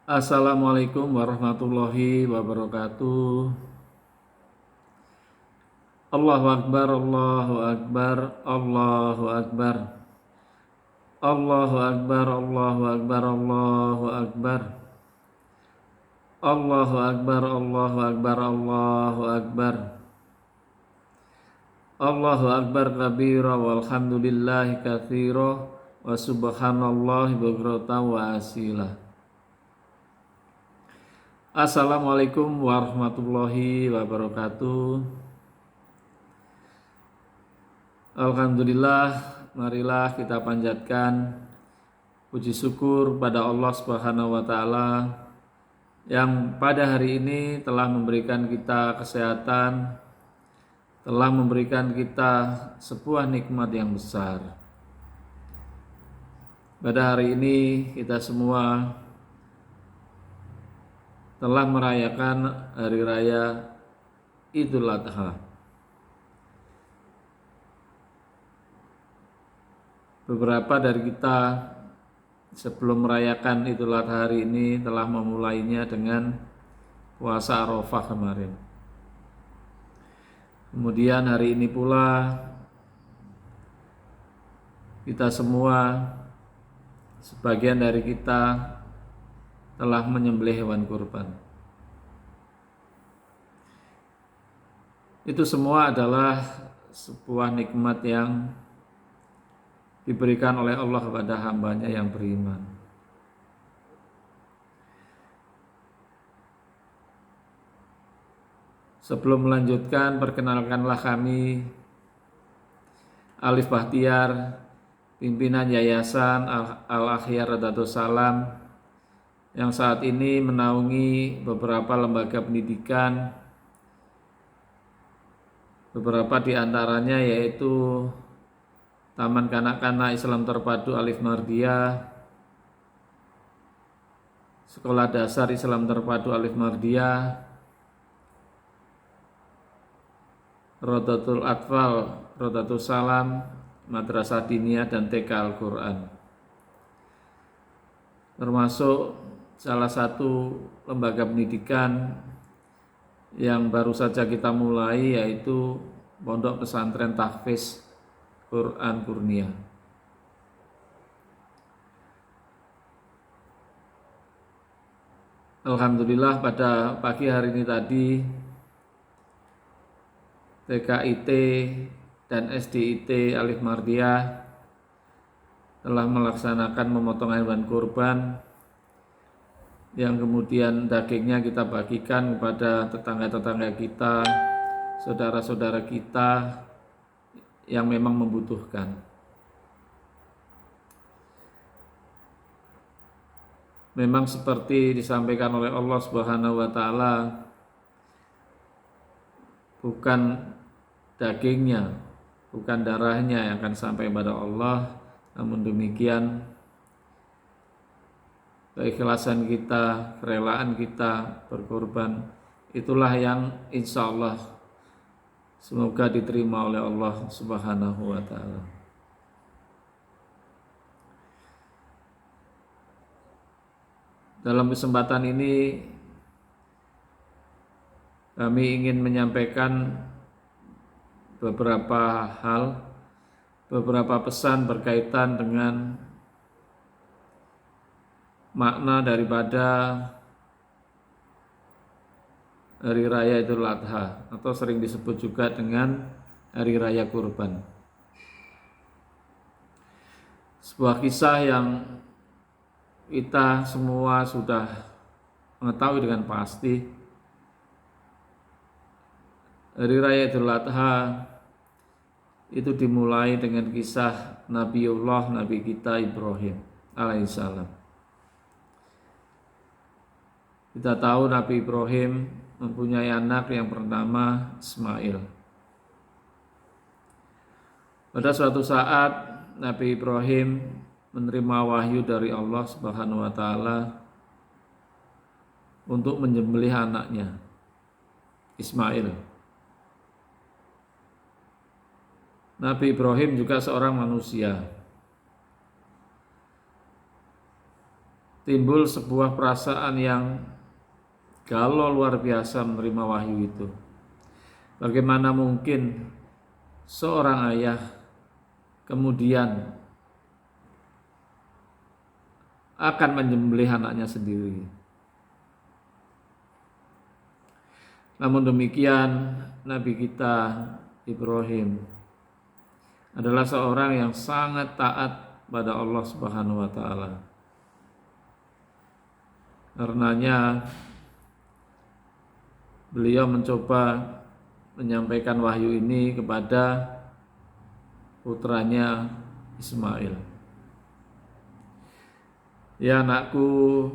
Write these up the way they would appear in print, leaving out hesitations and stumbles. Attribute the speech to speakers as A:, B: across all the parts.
A: Assalamualaikum warahmatullahi wabarakatuh. Allahu Akbar, Allahu Akbar, Allahu Akbar. Allahu Akbar, Allahu Akbar, Allahu Akbar. Allahu Akbar, Allahu Akbar, Allahu Akbar. Allahu Akbar kabira walhamdulillahi katsira wa subhanallahi bukratan wa asila. Assalamualaikum warahmatullahi wabarakatuh. Alhamdulillah, marilah kita panjatkan puji syukur pada Allah Subhanahu wa taala yang pada hari ini telah memberikan kita kesehatan, telah memberikan kita sebuah nikmat yang besar. Pada hari ini kita semua telah merayakan hari raya Idul Adha. Beberapa dari kita sebelum merayakan Idul Adha hari ini telah memulainya dengan puasa Arafah kemarin. Kemudian hari ini pula kita semua, sebagian dari kita telah menyembelih hewan kurban. Itu semua adalah sebuah nikmat yang diberikan oleh Allah kepada hambanya yang beriman. Sebelum melanjutkan, perkenalkanlah kami Alif Bahtiar, pimpinan Yayasan Al-Akhyar Radatus Salam, yang saat ini menaungi beberapa lembaga pendidikan, beberapa di antaranya yaitu Taman Kanak-kanak Islam Terpadu Alif Mardiyah, Sekolah Dasar Islam Terpadu Alif Mardiyah, Rodatul Atfal Rodatus Salam, Madrasah Diniyah dan TK Al-Quran. Termasuk salah satu lembaga pendidikan yang baru saja kita mulai, yaitu Pondok Pesantren Tahfiz Quran Kurnia. Alhamdulillah pada pagi hari ini tadi TKIT dan SDIT Alif Mardiyah telah melaksanakan pemotongan hewan kurban yang kemudian dagingnya kita bagikan kepada tetangga-tetangga kita, saudara-saudara kita yang memang membutuhkan. Memang seperti disampaikan oleh Allah Subhanahu wa taala, bukan dagingnya, bukan darahnya yang akan sampai pada Allah, namun demikian keikhlasan kita, kerelaan kita berkorban, itulah yang insya Allah semoga diterima oleh Allah Subhanahu wa taala. Dalam kesempatan ini kami ingin menyampaikan beberapa hal, beberapa pesan berkaitan dengan makna daripada Hari Raya Idul Adha, atau sering disebut juga dengan Hari Raya Kurban. Sebuah kisah yang kita semua sudah mengetahui dengan pasti. Hari Raya Idul Adha itu dimulai dengan kisah Nabi kita Ibrahim alaihissalam. Kita tahu Nabi Ibrahim mempunyai anak yang bernama Ismail. Pada suatu saat Nabi Ibrahim menerima wahyu dari Allah Subhanahu wa taala untuk menyembelih anaknya Ismail. Nabi Ibrahim juga seorang manusia. timbul sebuah perasaan yang galau luar biasa menerima wahyu itu. Bagaimana mungkin seorang ayah kemudian akan menyembelih anaknya sendiri. Namun demikian, Nabi kita Ibrahim adalah seorang yang sangat taat pada Allah Subhanahu wa taala. Karenanya beliau mencoba menyampaikan wahyu ini kepada putranya Ismail. Ya anakku,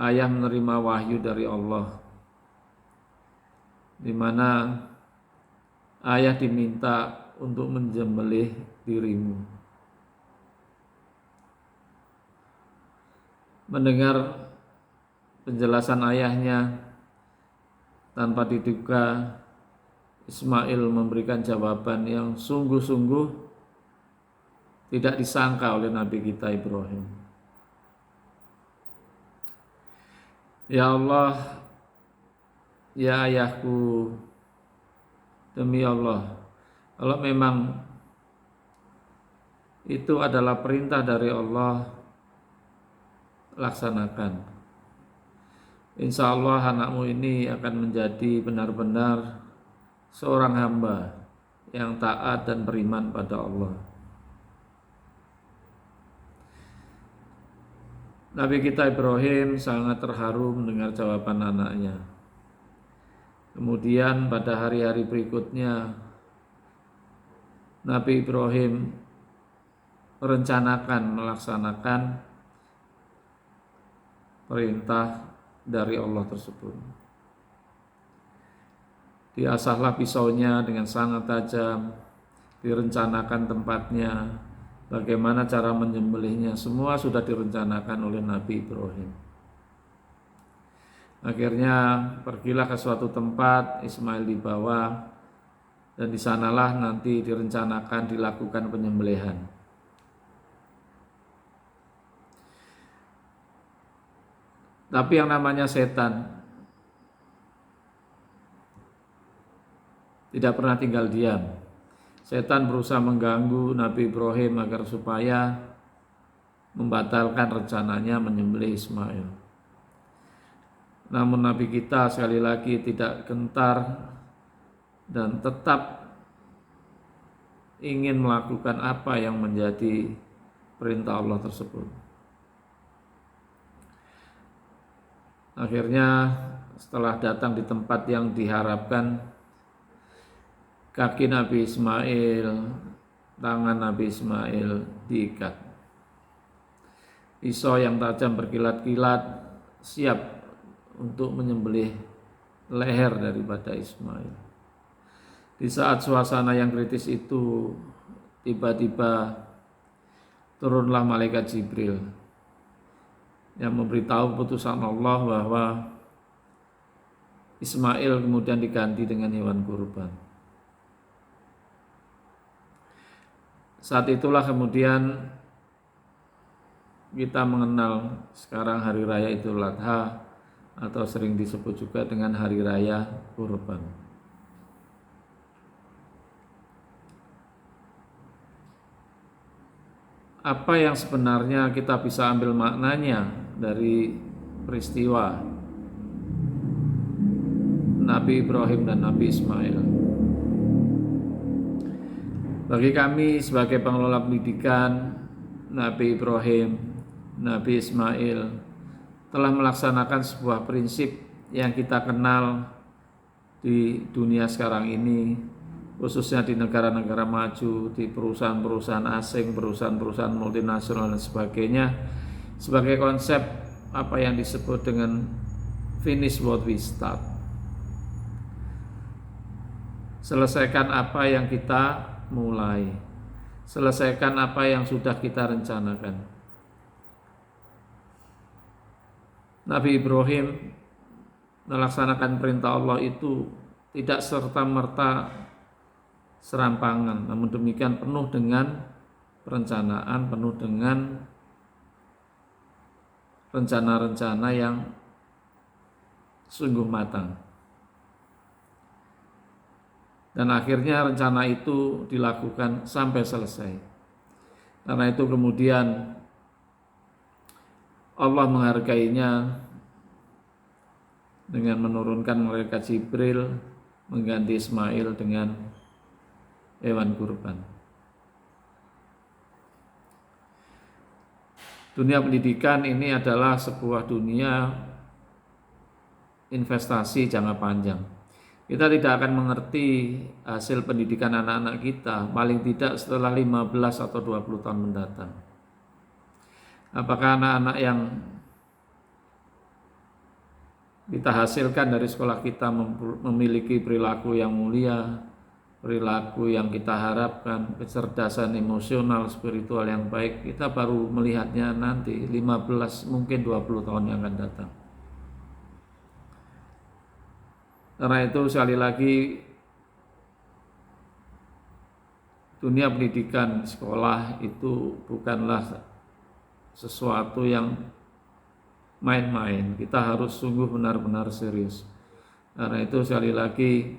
A: ayah menerima wahyu dari Allah, di mana ayah diminta untuk menyembelih dirimu. Mendengar penjelasan ayahnya, tanpa diduga Ismail memberikan jawaban yang sungguh-sungguh tidak disangka oleh Nabi kita Ibrahim. Ya Allah, ya ayahku, demi Allah, kalau memang itu adalah perintah dari Allah, laksanakan. Insya Allah anakmu ini akan menjadi benar-benar seorang hamba yang taat dan beriman pada Allah. Nabi kita Ibrahim sangat terharu mendengar jawaban anaknya. Kemudian pada hari-hari berikutnya, Nabi Ibrahim merencanakan melaksanakan perintah dari Allah tersebut. Diasahlah pisaunya dengan sangat tajam, direncanakan tempatnya, bagaimana cara menyembelihnya, semua sudah direncanakan oleh Nabi Ibrahim. Akhirnya pergilah ke suatu tempat, Ismail dibawa, dan di sanalah nanti direncanakan dilakukan penyembelihan. Tapi yang namanya setan tidak pernah tinggal diam. Setan berusaha mengganggu Nabi Ibrahim agar supaya membatalkan rencananya menyembelih Ismail. Namun Nabi kita sekali lagi tidak gentar dan tetap ingin melakukan apa yang menjadi perintah Allah tersebut. Akhirnya setelah datang di tempat yang diharapkan, kaki Nabi Ismail, tangan Nabi Ismail diikat. Pisau yang tajam berkilat-kilat siap untuk menyembelih leher daripada Ismail. Di saat suasana yang kritis itu, tiba-tiba turunlah malaikat Jibril yang memberitahu putusan Allah bahwa Ismail kemudian diganti dengan hewan kurban. Saat itulah kemudian kita mengenal sekarang hari raya Idul Adha, atau sering disebut juga dengan hari raya kurban. Apa yang sebenarnya kita bisa ambil maknanya dari peristiwa Nabi Ibrahim dan Nabi Ismail? Bagi kami sebagai pengelola pendidikan, Nabi Ibrahim, Nabi Ismail telah melaksanakan sebuah prinsip yang kita kenal di dunia sekarang ini, khususnya di negara-negara maju, di perusahaan-perusahaan asing, perusahaan-perusahaan multinasional dan sebagainya, sebagai konsep apa yang disebut dengan finish what we start. Selesaikan apa yang kita mulai, selesaikan apa yang sudah kita rencanakan. Nabi Ibrahim melaksanakan perintah Allah itu tidak serta-merta serampangan, namun demikian penuh dengan perencanaan, penuh dengan rencana-rencana yang sungguh matang. Dan akhirnya rencana itu dilakukan sampai selesai. Karena itu kemudian Allah menghargainya dengan menurunkan malaikat Jibril mengganti Ismail dengan hewan kurban. Dunia pendidikan ini adalah sebuah dunia investasi jangka panjang. Kita tidak akan mengerti hasil pendidikan anak-anak kita paling tidak setelah 15 atau 20 tahun mendatang. Apakah anak-anak yang kita hasilkan dari sekolah kita memiliki perilaku yang mulia, perilaku yang kita harapkan, kecerdasan emosional, spiritual yang baik, kita baru melihatnya nanti 15 mungkin 20 tahun yang akan datang. Karena itu sekali lagi dunia pendidikan sekolah itu bukanlah sesuatu yang main-main. Kita harus sungguh benar-benar serius. Karena itu sekali lagi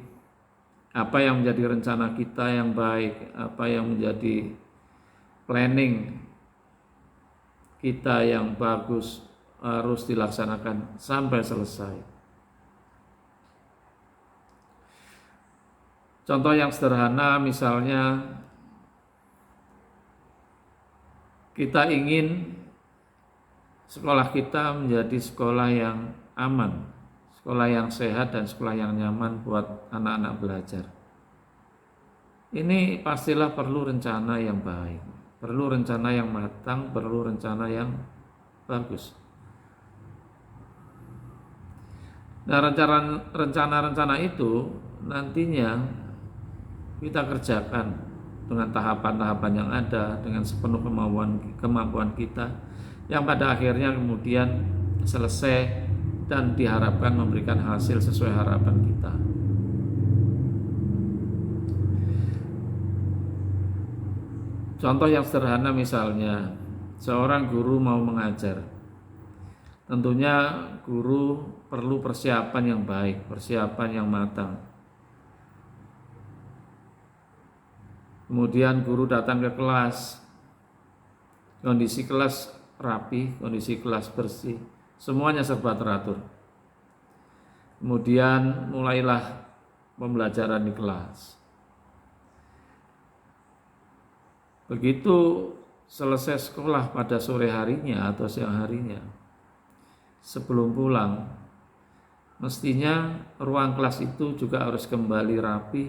A: apa yang menjadi rencana kita yang baik, apa yang menjadi planning kita yang bagus harus dilaksanakan sampai selesai. Contoh yang sederhana misalnya kita ingin sekolah kita menjadi sekolah yang aman, sekolah yang sehat dan sekolah yang nyaman buat anak-anak belajar. Ini pastilah perlu rencana yang baik, perlu rencana yang matang, perlu rencana yang bagus. Nah, rencana-rencana itu nantinya kita kerjakan dengan tahapan-tahapan yang ada, dengan sepenuh kemampuan kita, yang pada akhirnya kemudian selesai dan diharapkan memberikan hasil sesuai harapan kita. Contoh yang sederhana misalnya, seorang guru mau mengajar. Tentunya guru perlu persiapan yang baik, persiapan yang matang. Kemudian guru datang ke kelas, kondisi kelas rapi, kondisi kelas bersih, semuanya serba teratur. Kemudian mulailah pembelajaran di kelas. Begitu selesai sekolah pada sore harinya atau siang harinya, sebelum pulang, mestinya ruang kelas itu juga harus kembali rapi,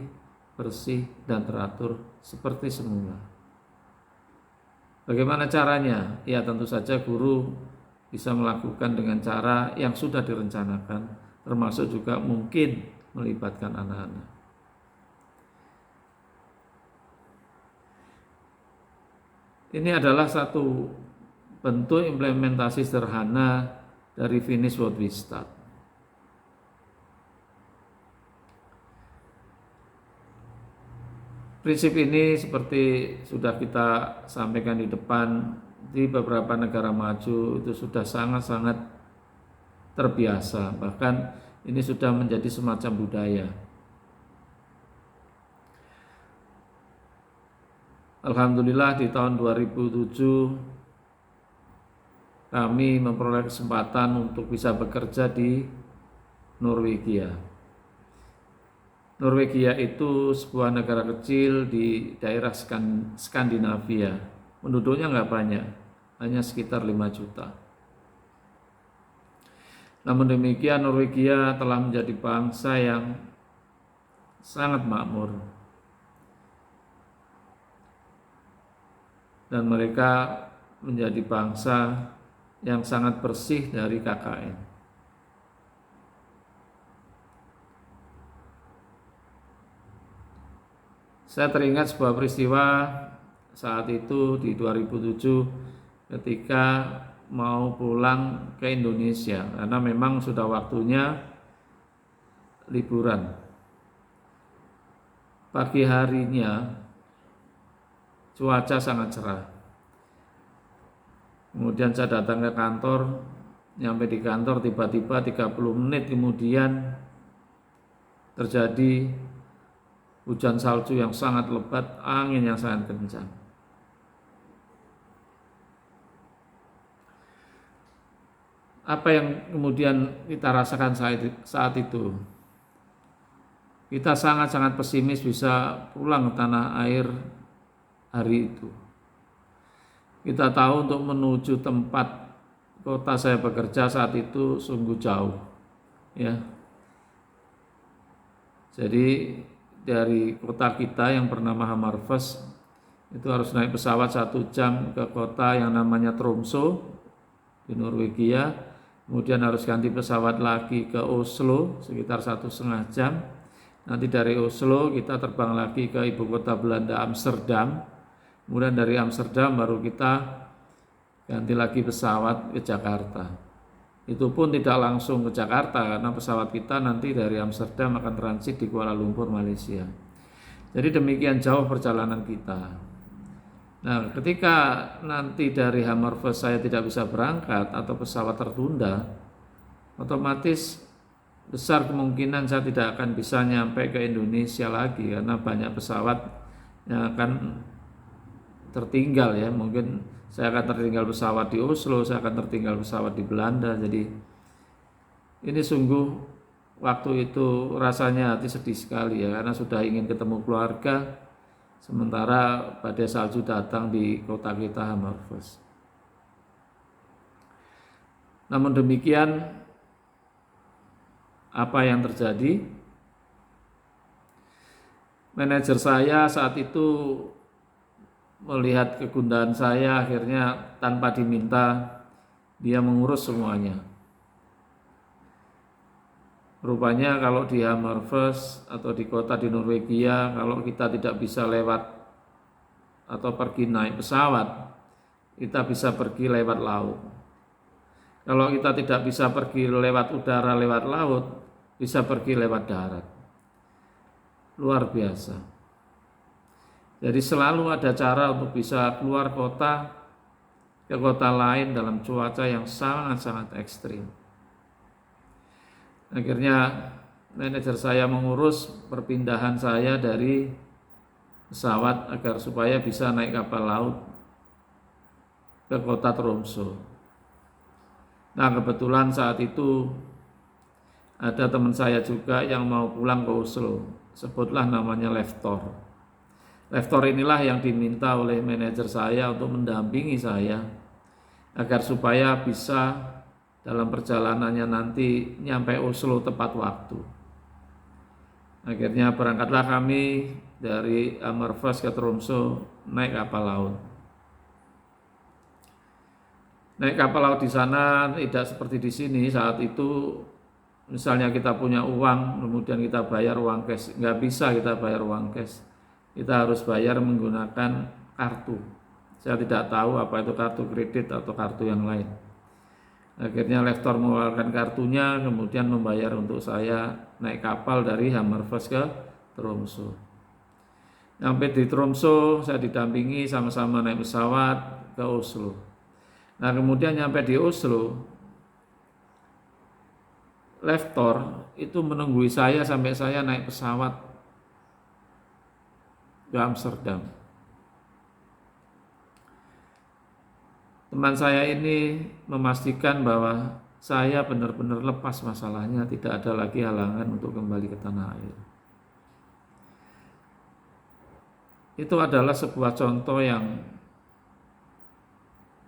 A: bersih dan teratur seperti semula. Bagaimana caranya? Ya tentu saja guru bisa melakukan dengan cara yang sudah direncanakan, termasuk juga mungkin melibatkan anak-anak. Ini adalah satu bentuk implementasi sederhana dari finish what we start. Prinsip ini seperti sudah kita sampaikan di depan, di beberapa negara maju itu sudah sangat-sangat terbiasa, bahkan ini sudah menjadi semacam budaya. Alhamdulillah di tahun 2007 kami memperoleh kesempatan untuk bisa bekerja di Norwegia. Norwegia itu sebuah negara kecil di daerah Skandinavia. Penduduknya nggak banyak, hanya sekitar 5 juta. Namun demikian Norwegia telah menjadi bangsa yang sangat makmur. Dan mereka menjadi bangsa yang sangat bersih dari KKN. Saya teringat sebuah peristiwa saat itu di 2007 ketika mau pulang ke Indonesia karena memang sudah waktunya liburan. Pagi harinya cuaca sangat cerah. Kemudian saya datang ke kantor, Nyampe di kantor tiba-tiba 30 menit kemudian terjadi hujan salju yang sangat lebat, angin yang sangat kencang. Apa yang kemudian kita rasakan saat itu? Kita sangat-sangat pesimis bisa pulang ke tanah air hari itu. Kita tahu untuk menuju tempat kota saya bekerja saat itu sungguh jauh, ya. Jadi dari kota kita yang bernama Hammerfest itu harus naik pesawat 1 jam ke kota yang namanya Tromsø di Norwegia, kemudian harus ganti pesawat lagi ke Oslo sekitar 1,5 jam. Nanti dari Oslo kita terbang lagi ke ibu kota Belanda Amsterdam, kemudian dari Amsterdam baru kita ganti lagi pesawat ke Jakarta. Itu pun tidak langsung ke Jakarta karena pesawat kita nanti dari Amsterdam akan transit di Kuala Lumpur, Malaysia. Jadi demikian jauh perjalanan kita. Nah, ketika nanti dari Hammerfest saya tidak bisa berangkat atau pesawat tertunda, otomatis besar kemungkinan saya tidak akan bisa nyampe ke Indonesia lagi karena banyak pesawat yang akan tertinggal, ya. Mungkin saya akan tertinggal pesawat di Oslo, saya akan tertinggal pesawat di Belanda. Jadi ini sungguh waktu itu rasanya hati sedih sekali, ya, karena sudah ingin ketemu keluarga sementara badai salju datang di kota kita Hammerfest. Namun demikian, apa yang terjadi? Manajer saya saat itu melihat kegundahan saya, akhirnya tanpa diminta dia mengurus semuanya. Rupanya kalau di Hammerfest atau di kota di Norwegia, kalau kita tidak bisa lewat atau pergi naik pesawat, kita bisa pergi lewat laut. Kalau kita tidak bisa pergi lewat udara, lewat laut, bisa pergi lewat darat. Luar biasa. Jadi selalu ada cara untuk bisa keluar kota ke kota lain dalam cuaca yang sangat-sangat ekstrim. Akhirnya manajer saya mengurus perpindahan saya dari pesawat agar supaya bisa naik kapal laut ke kota Tromsø. Nah, kebetulan saat itu ada teman saya juga yang mau pulang ke Oslo, sebutlah namanya Leftor. Leftor inilah yang diminta oleh manajer saya untuk mendampingi saya agar supaya bisa dalam perjalanannya nanti nyampe Oslo tepat waktu. Akhirnya berangkatlah kami dari Hammerfest ke Tromsø naik kapal laut. Naik kapal laut di sana tidak seperti di sini. Saat itu misalnya kita punya uang, kemudian kita bayar uang cash. Nggak bisa kita bayar uang cash. Kita harus bayar menggunakan kartu. Saya tidak tahu apa itu kartu kredit atau kartu yang lain. Akhirnya Leftor mengeluarkan kartunya, kemudian membayar untuk saya naik kapal dari Hammerfest ke Tromsø. Sampai di Tromsø saya didampingi sama-sama naik pesawat ke Oslo. Nah, kemudian nyampe di Oslo, Leftor itu menunggu saya sampai saya naik pesawat ke Amsterdam. Teman saya ini memastikan bahwa saya benar-benar lepas masalahnya, tidak ada lagi halangan untuk kembali ke tanah air. Itu adalah sebuah contoh yang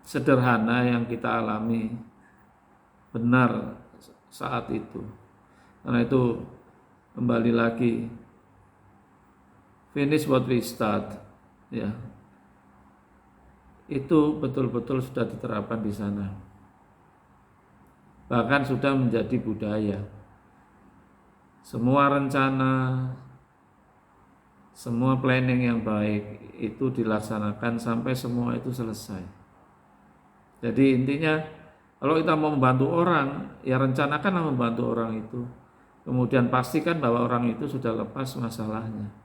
A: sederhana yang kita alami benar saat itu. Karena itu kembali lagi, finish what we start, ya. Itu betul-betul sudah diterapkan di sana. Bahkan sudah menjadi budaya. Semua rencana, semua planning yang baik itu dilaksanakan sampai semua itu selesai. Jadi intinya kalau kita mau membantu orang, ya rencanakanlah membantu orang itu. Kemudian pastikan bahwa orang itu sudah lepas masalahnya.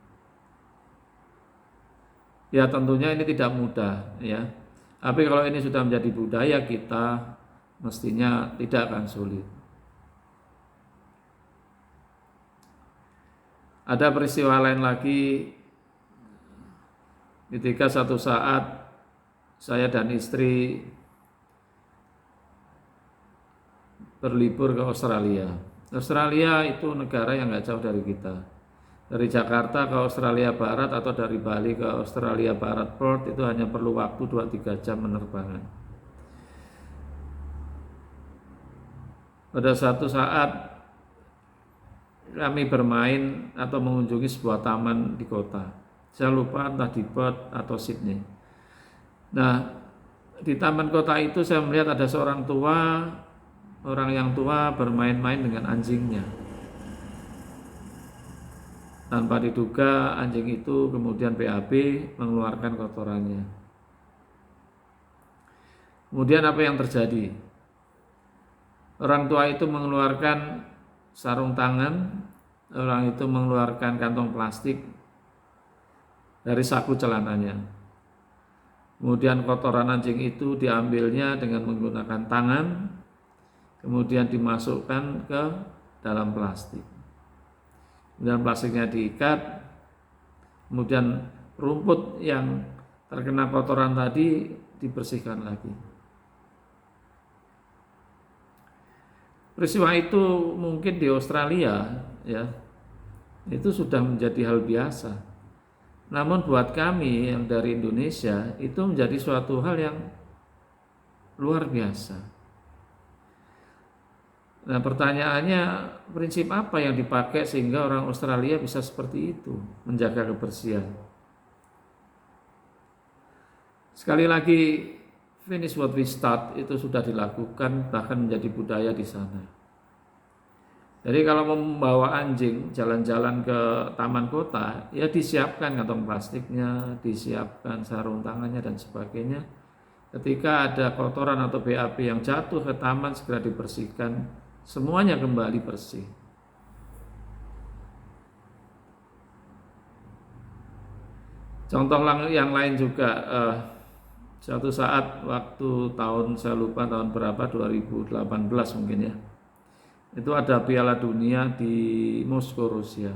A: Ya tentunya ini tidak mudah, ya. Tapi kalau ini sudah menjadi budaya kita, mestinya tidak akan sulit. Ada peristiwa lain lagi ketika satu saat saya dan istri berlibur ke Australia. Australia itu negara yang nggak jauh dari kita. Dari Jakarta ke Australia Barat atau dari Bali ke Australia Barat Perth itu hanya perlu waktu 2-3 jam penerbangan. Pada suatu saat kami bermain atau mengunjungi sebuah taman di kota. Saya lupa entah di Perth atau Sydney. Nah, di taman kota itu saya melihat ada seorang tua, orang yang tua bermain-main dengan anjingnya. Tanpa diduga anjing itu kemudian BAB mengeluarkan kotorannya. Kemudian apa yang terjadi? Orang tua itu mengeluarkan sarung tangan, orang itu mengeluarkan kantong plastik dari saku celananya. Kemudian kotoran anjing itu diambilnya dengan menggunakan tangan, kemudian dimasukkan ke dalam plastik. Kemudian plastiknya diikat, kemudian rumput yang terkena kotoran tadi dibersihkan lagi. Peristiwa itu mungkin di Australia ya, itu sudah menjadi hal biasa. Namun buat kami yang dari Indonesia itu menjadi suatu hal yang luar biasa. Nah, pertanyaannya, prinsip apa yang dipakai sehingga orang Australia bisa seperti itu, menjaga kebersihan? Sekali lagi, finish what we start itu sudah dilakukan, bahkan menjadi budaya di sana. Jadi kalau membawa anjing jalan-jalan ke taman kota, ya disiapkan kantong plastiknya, disiapkan sarung tangannya dan sebagainya. Ketika ada kotoran atau BAB yang jatuh ke taman, segera dibersihkan, semuanya kembali bersih. Contoh yang lain juga, suatu saat waktu saya lupa tahun berapa, 2018 mungkin ya, itu ada Piala Dunia di Moskow, Rusia.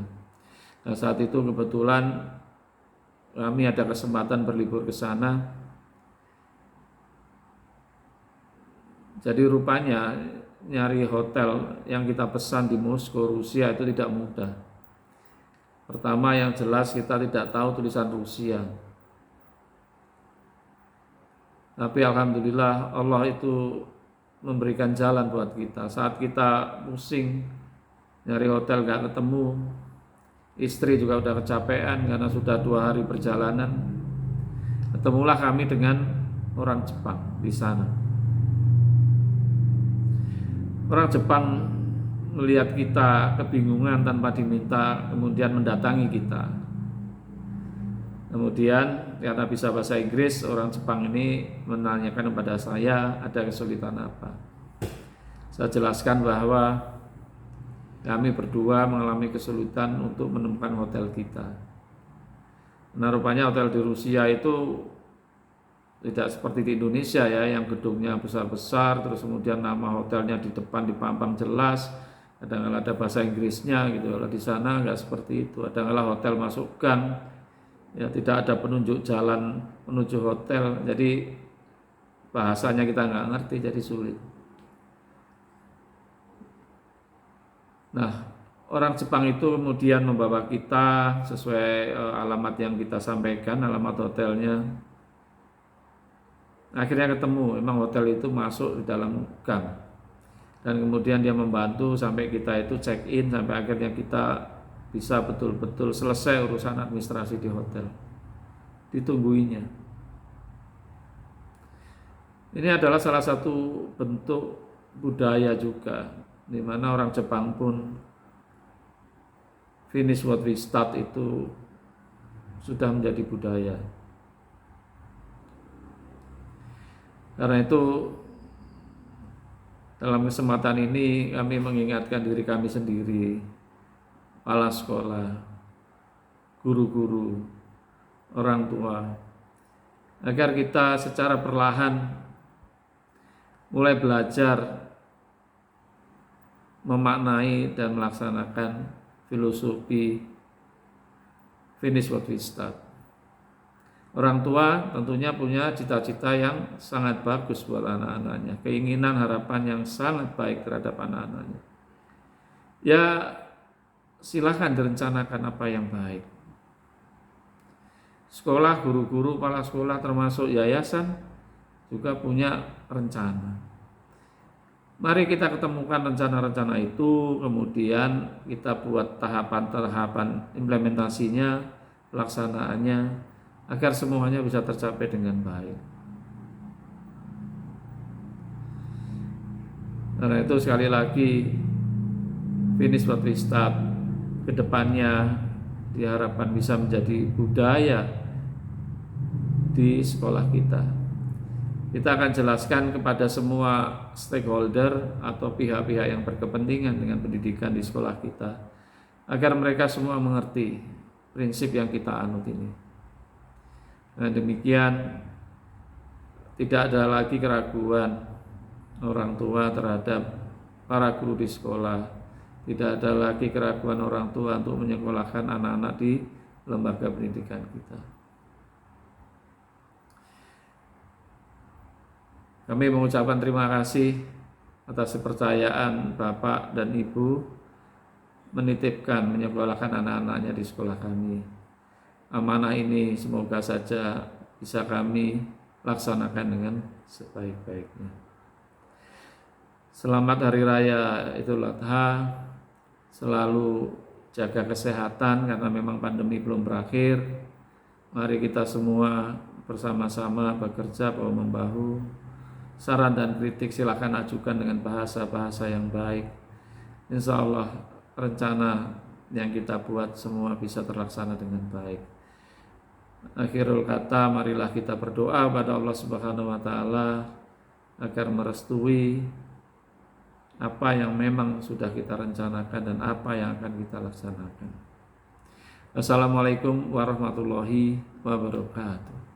A: Nah, saat itu kebetulan kami ada kesempatan berlibur ke sana. Jadi rupanya nyari hotel yang kita pesan di Moskow, Rusia itu tidak mudah. Pertama yang jelas kita tidak tahu tulisan Rusia. Tapi alhamdulillah Allah itu memberikan jalan buat kita. Saat kita pusing nyari hotel gak ketemu, istri juga udah kecapean karena sudah 2 hari perjalanan, ketemulah kami dengan orang Jepang di sana. Orang Jepang melihat kita kebingungan tanpa diminta, kemudian mendatangi kita. Kemudian karena bisa bahasa Inggris, orang Jepang ini menanyakan kepada saya ada kesulitan apa. Saya jelaskan bahwa kami berdua mengalami kesulitan untuk menemukan hotel kita. Nah, rupanya hotel di Rusia itu tidak seperti di Indonesia ya, yang gedungnya besar-besar, terus kemudian nama hotelnya di depan dipampang jelas, kadang-kadang ada bahasa Inggrisnya gitu. Kalau di sana nggak seperti itu, kadang-kadang hotel masuk gang, ya tidak ada penunjuk jalan menuju hotel, jadi bahasanya kita nggak ngerti, jadi sulit. Nah, orang Jepang itu kemudian membawa kita sesuai alamat yang kita sampaikan, alamat hotelnya. Akhirnya ketemu, memang hotel itu masuk di dalam gang. Dan kemudian dia membantu sampai kita itu check in, sampai akhirnya kita bisa betul-betul selesai urusan administrasi di hotel. Ditungguinya. Ini adalah salah satu bentuk budaya juga, di mana orang Jepang pun finish what we start itu sudah menjadi budaya. Karena itu dalam kesempatan ini kami mengingatkan diri kami sendiri, kepala sekolah, guru-guru, orang tua, agar kita secara perlahan mulai belajar memaknai dan melaksanakan filosofi finish what we start. Orang tua tentunya punya cita-cita yang sangat bagus buat anak-anaknya, keinginan harapan yang sangat baik terhadap anak-anaknya. Ya, silahkan direncanakan apa yang baik. Sekolah, guru-guru, kepala sekolah termasuk yayasan juga punya rencana. Mari kita ketemukan rencana-rencana itu, kemudian kita buat tahapan-tahapan implementasinya, pelaksanaannya, agar semuanya bisa tercapai dengan baik. Karena itu sekali lagi, finish what we start ke depannya diharapkan bisa menjadi budaya di sekolah kita. Kita akan jelaskan kepada semua stakeholder atau pihak-pihak yang berkepentingan dengan pendidikan di sekolah kita, agar mereka semua mengerti prinsip yang kita anut ini. Nah, demikian tidak ada lagi keraguan orang tua terhadap para guru di sekolah. Tidak ada lagi keraguan orang tua untuk menyekolahkan anak-anak di lembaga pendidikan kita. Kami mengucapkan terima kasih atas kepercayaan Bapak dan Ibu menitipkan menyekolahkan anak-anaknya di sekolah kami. Amanah ini semoga saja bisa kami laksanakan dengan sebaik-baiknya. Selamat Hari Raya Idul Adha. Selalu jaga kesehatan karena memang pandemi belum berakhir. Mari kita semua bersama-sama bekerja bahu-membahu. Saran dan kritik silakan ajukan dengan bahasa-bahasa yang baik. Insya Allah rencana yang kita buat semua bisa terlaksana dengan baik. Akhirul kata, marilah kita berdoa pada Allah Subhanahu wa Ta'ala agar merestui apa yang memang sudah kita rencanakan dan apa yang akan kita laksanakan. Assalamualaikum warahmatullahi wabarakatuh.